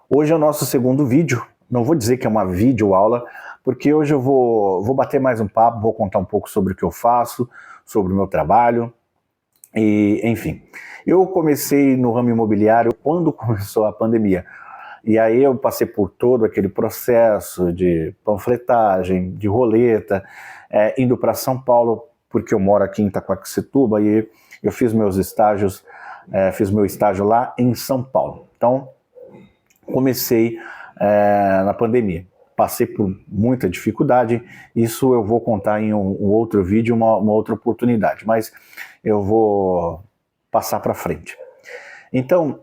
Hoje é o nosso segundo vídeo, não vou dizer que é uma videoaula, porque hoje eu vou bater mais um papo, vou contar um pouco sobre o que eu faço, sobre o meu trabalho, e enfim. Eu comecei no ramo imobiliário quando começou a pandemia, e aí eu passei por todo aquele processo de panfletagem, de roleta, indo para São Paulo, porque eu moro aqui em Itaquaquecetuba, e eu fiz meus estágios, fiz meu estágio lá em São Paulo. Então, comecei na pandemia. Passei por muita dificuldade, isso eu vou contar em um outro vídeo, uma outra oportunidade, mas eu vou passar para frente. Então,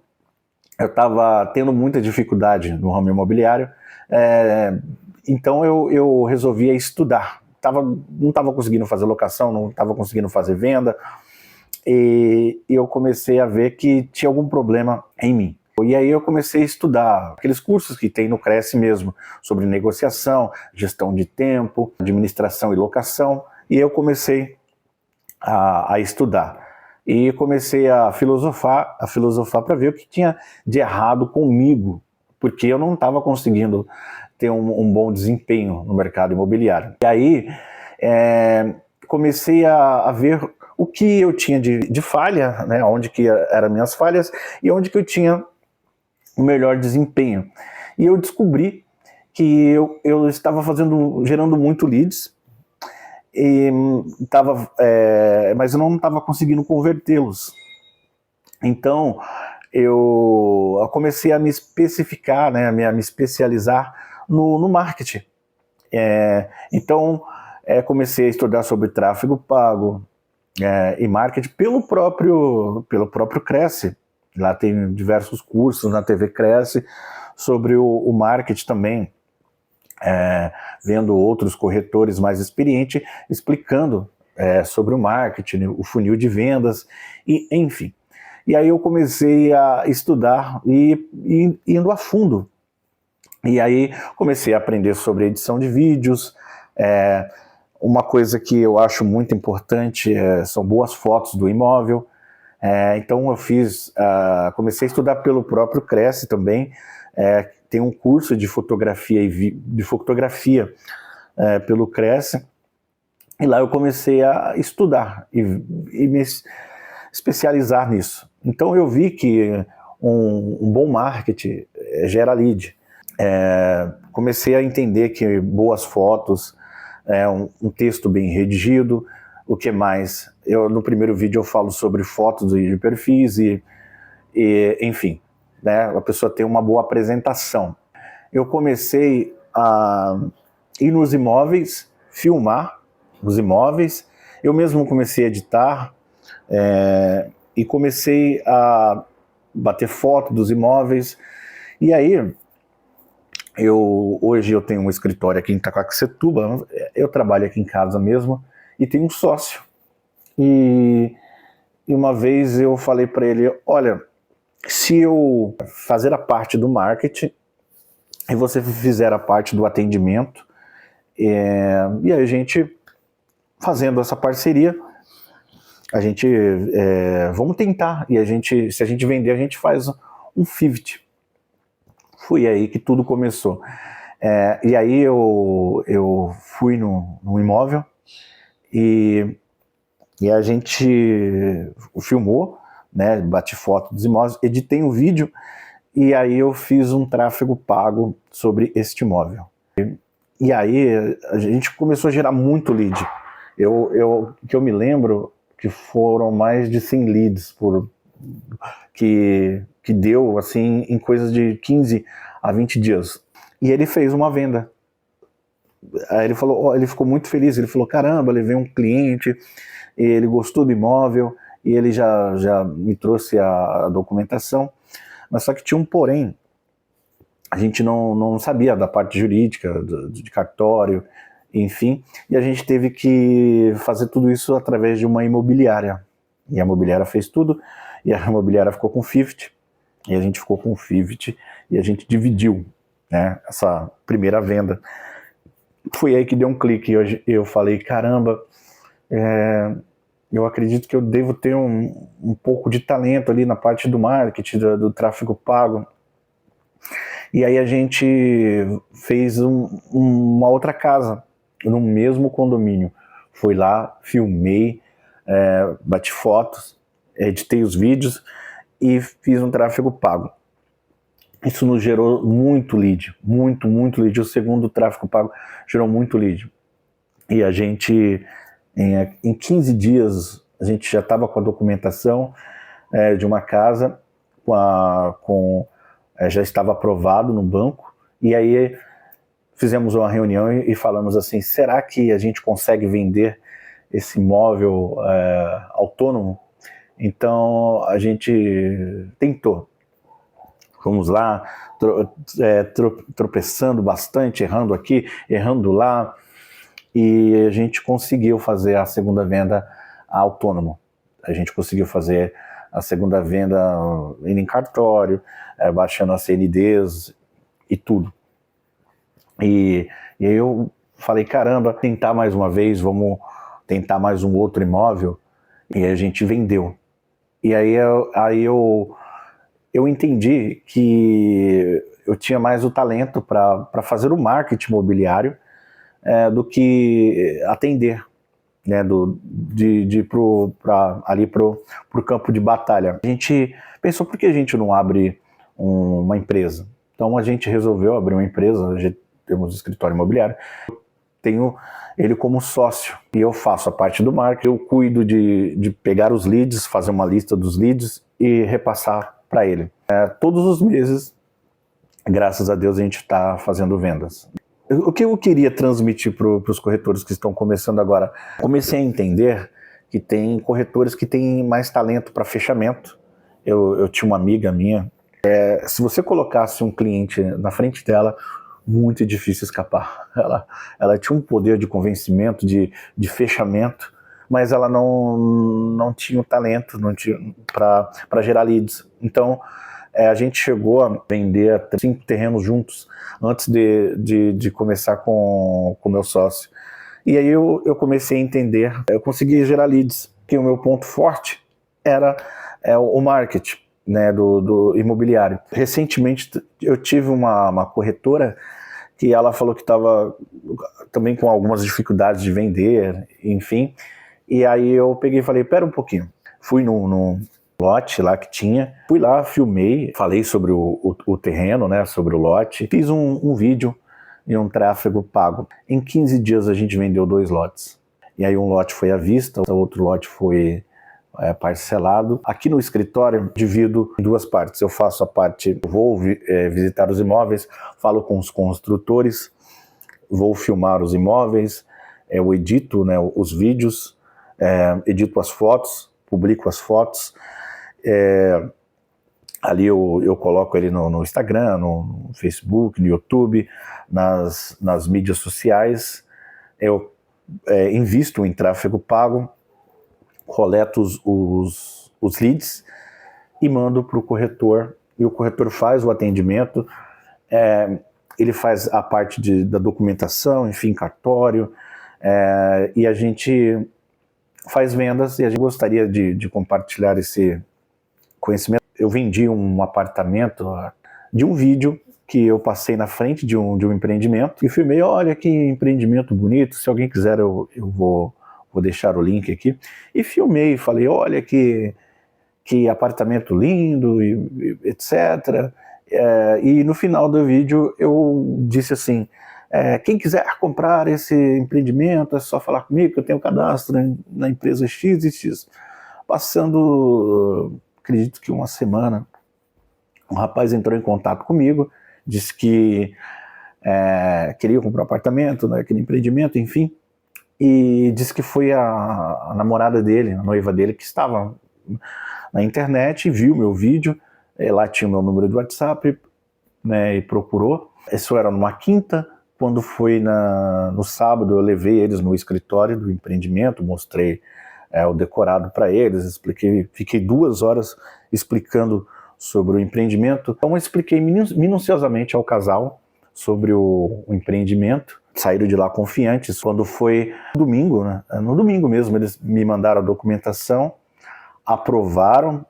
eu estava tendo muita dificuldade no ramo imobiliário, então eu resolvi estudar. Não estava conseguindo fazer locação, não estava conseguindo fazer venda, e eu comecei a ver que tinha algum problema em mim. E aí eu comecei a estudar aqueles cursos que tem no Cresce mesmo, sobre negociação, gestão de tempo, administração e locação, e eu comecei a estudar. E comecei a filosofar para ver o que tinha de errado comigo, porque eu não estava conseguindo ter um bom desempenho no mercado imobiliário. E aí comecei a ver o que eu tinha de falha, né, onde que eram minhas falhas e onde que eu tinha o melhor desempenho. E eu descobri que eu estava gerando muito leads, mas eu não estava conseguindo convertê-los. Então eu comecei a me especificar, né, a me especializar no marketing. Então comecei a estudar sobre tráfego pago e marketing pelo próprio Cresce. Lá tem diversos cursos na TV Cresce sobre o marketing também, vendo outros corretores mais experientes explicando sobre o marketing, o funil de vendas, e enfim. E aí eu comecei a estudar e indo a fundo. E aí comecei a aprender sobre edição de vídeos. Uma coisa que eu acho muito importante são boas fotos do imóvel. Então eu comecei a estudar pelo próprio Cresce também, tem um curso de fotografia pelo Cresce, e lá eu comecei a estudar e me especializar nisso. Então eu vi que um bom marketing gera lead. Comecei a entender que boas fotos, um texto bem redigido, o que mais? No primeiro vídeo eu falo sobre fotos de perfis e enfim, né, a pessoa tem uma boa apresentação. Eu comecei a ir nos imóveis, filmar os imóveis, eu mesmo comecei a editar e comecei a bater foto dos imóveis, e aí hoje eu tenho um escritório aqui em Itaquaquecetuba, eu trabalho aqui em casa mesmo, e tenho um sócio. E uma vez eu falei para ele, olha, se eu fazer a parte do marketing e você fizer a parte do atendimento, e a gente fazendo essa parceria, a gente vamos tentar, e se a gente vender, a gente faz um 50. Foi aí que tudo começou. E aí eu fui no imóvel e a gente filmou, né, bati foto dos imóveis, editei um vídeo e aí eu fiz um tráfego pago sobre este imóvel. E aí a gente começou a gerar muito lead. Que eu me lembro que foram mais de 100 leads que deu assim em coisas de 15 a 20 dias. E ele fez uma venda. Aí ele ficou muito feliz, ele falou, caramba, levei um cliente, ele gostou do imóvel, e ele já me trouxe a documentação, mas só que tinha um porém, a gente não sabia da parte jurídica, de cartório, enfim, e a gente teve que fazer tudo isso através de uma imobiliária, e a imobiliária fez tudo, e a imobiliária ficou com 50, e a gente ficou com 50, e a gente dividiu, né, essa primeira venda. Foi aí que deu um clique, eu falei, caramba, eu acredito que eu devo ter um pouco de talento ali na parte do marketing, do tráfego pago. E aí a gente fez uma outra casa, no mesmo condomínio. Fui lá, filmei, bati fotos, editei os vídeos e fiz um tráfego pago. Isso nos gerou muito lead, muito lead. O segundo tráfego pago gerou muito lead. E a gente, em 15 dias, a gente já estava com a documentação de uma casa, já estava aprovado no banco, e aí fizemos uma reunião e falamos assim, será que a gente consegue vender esse imóvel autônomo? Então a gente tentou. Fomos lá, tropeçando bastante, errando aqui, errando lá, e a gente conseguiu fazer a segunda venda autônomo. A gente conseguiu fazer a segunda venda indo em cartório, baixando as CNDs e tudo. E aí eu falei, caramba, tentar mais uma vez, vamos tentar mais um outro imóvel, e a gente vendeu. E aí eu entendi que eu tinha mais o talento para fazer o marketing imobiliário do que atender, né, de ir ali pro campo de batalha. A gente pensou, por que a gente não abre uma empresa? Então a gente resolveu abrir uma empresa, a gente temos um escritório imobiliário, tenho ele como sócio e eu faço a parte do marketing, eu cuido de pegar os leads, fazer uma lista dos leads e repassar para ele. Todos os meses, graças a Deus, a gente está fazendo vendas. O que eu queria transmitir para os corretores que estão começando agora? Comecei a entender que tem corretores que têm mais talento para fechamento. Eu tinha uma amiga minha, se você colocasse um cliente na frente dela, muito difícil escapar. Ela tinha um poder de convencimento, de fechamento, mas ela não tinha o talento para gerar leads. Então, a gente chegou a vender 5 terrenos juntos antes de começar com o meu sócio. E aí eu comecei a entender, eu consegui gerar leads, que o meu ponto forte era o marketing, né, do imobiliário. Recentemente eu tive uma corretora que ela falou que estava também com algumas dificuldades de vender, enfim. E aí eu peguei e falei, pera um pouquinho. Fui num lote lá que tinha, fui lá, filmei, falei sobre o terreno, né, sobre o lote, fiz um vídeo e um tráfego pago. Em 15 dias a gente vendeu 2 lotes. E aí um lote foi à vista, o outro lote foi parcelado. Aqui no escritório divido em 2 partes. Eu faço a parte, vou visitar os imóveis, falo com os construtores, vou filmar os imóveis, eu edito, né, os vídeos, edito as fotos, publico as fotos, ali eu coloco ele no Instagram, no Facebook, no YouTube, nas mídias sociais, eu invisto em tráfego pago, coleto os leads e mando para o corretor, e o corretor faz o atendimento, ele faz a parte da documentação, enfim, cartório, e a gente faz vendas, e a gente gostaria de compartilhar esse conhecimento. Eu vendi um apartamento de um vídeo que eu passei na frente de um empreendimento e filmei, olha que empreendimento bonito, se alguém quiser eu vou deixar o link aqui, e filmei, falei, olha que apartamento lindo, e etc. E no final do vídeo eu disse assim, quem quiser comprar esse empreendimento, é só falar comigo, que eu tenho cadastro na empresa X e X. Passando, acredito que uma semana, um rapaz entrou em contato comigo, disse que queria comprar um apartamento, né, aquele empreendimento, enfim, e disse que foi a namorada dele, a noiva dele, que estava na internet, viu meu vídeo, lá tinha o meu número de WhatsApp, né, e procurou. Isso era numa quinta. Quando foi no sábado, eu levei eles no escritório do empreendimento, mostrei o decorado para eles, expliquei, fiquei 2 horas explicando sobre o empreendimento. Então eu expliquei minuciosamente ao casal sobre o empreendimento. Saíram de lá confiantes. Quando foi domingo, né, no domingo mesmo, eles me mandaram a documentação, aprovaram,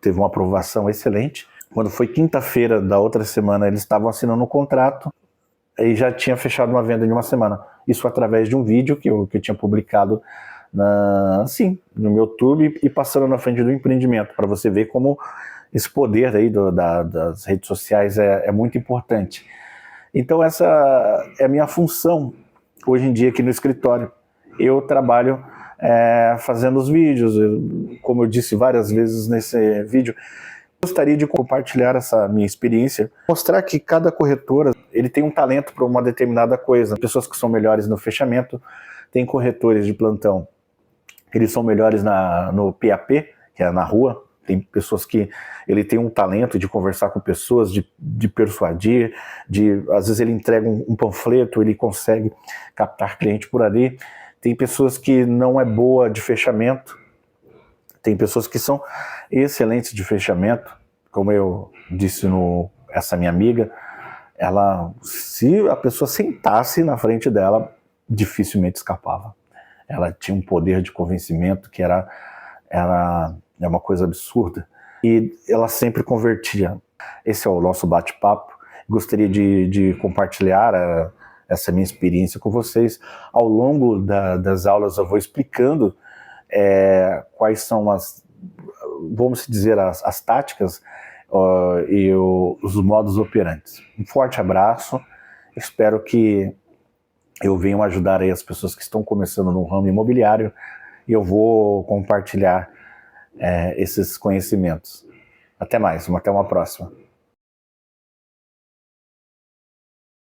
teve uma aprovação excelente. Quando foi quinta-feira da outra semana, eles estavam assinando um contrato e já tinha fechado uma venda em uma semana. Isso através de um vídeo que eu tinha publicado assim, no meu YouTube e passando na frente do empreendimento, para você ver como esse poder aí das redes sociais é muito importante. Então essa é a minha função hoje em dia aqui no escritório. Eu trabalho fazendo os vídeos, como eu disse várias vezes nesse vídeo, gostaria de compartilhar essa minha experiência, mostrar que cada corretora ele tem um talento para uma determinada coisa. Pessoas que são melhores no fechamento, tem corretores de plantão, eles são melhores no PAP, que é na rua. Tem pessoas que ele tem um talento de conversar com pessoas, de persuadir, às vezes ele entrega um panfleto, ele consegue captar cliente por ali. Tem pessoas que não é boa de fechamento, tem pessoas que são excelentes de fechamento, como eu disse essa minha amiga, se a pessoa sentasse na frente dela, dificilmente escapava. Ela tinha um poder de convencimento que era uma coisa absurda. E ela sempre convertia. Esse é o nosso bate-papo. Gostaria de compartilhar essa minha experiência com vocês. Ao longo das aulas eu vou explicando quais são vamos dizer, as táticas e os modos operantes. Um forte abraço. Espero que eu venho ajudar aí as pessoas que estão começando no ramo imobiliário e eu vou compartilhar esses conhecimentos. Até mais, até uma próxima.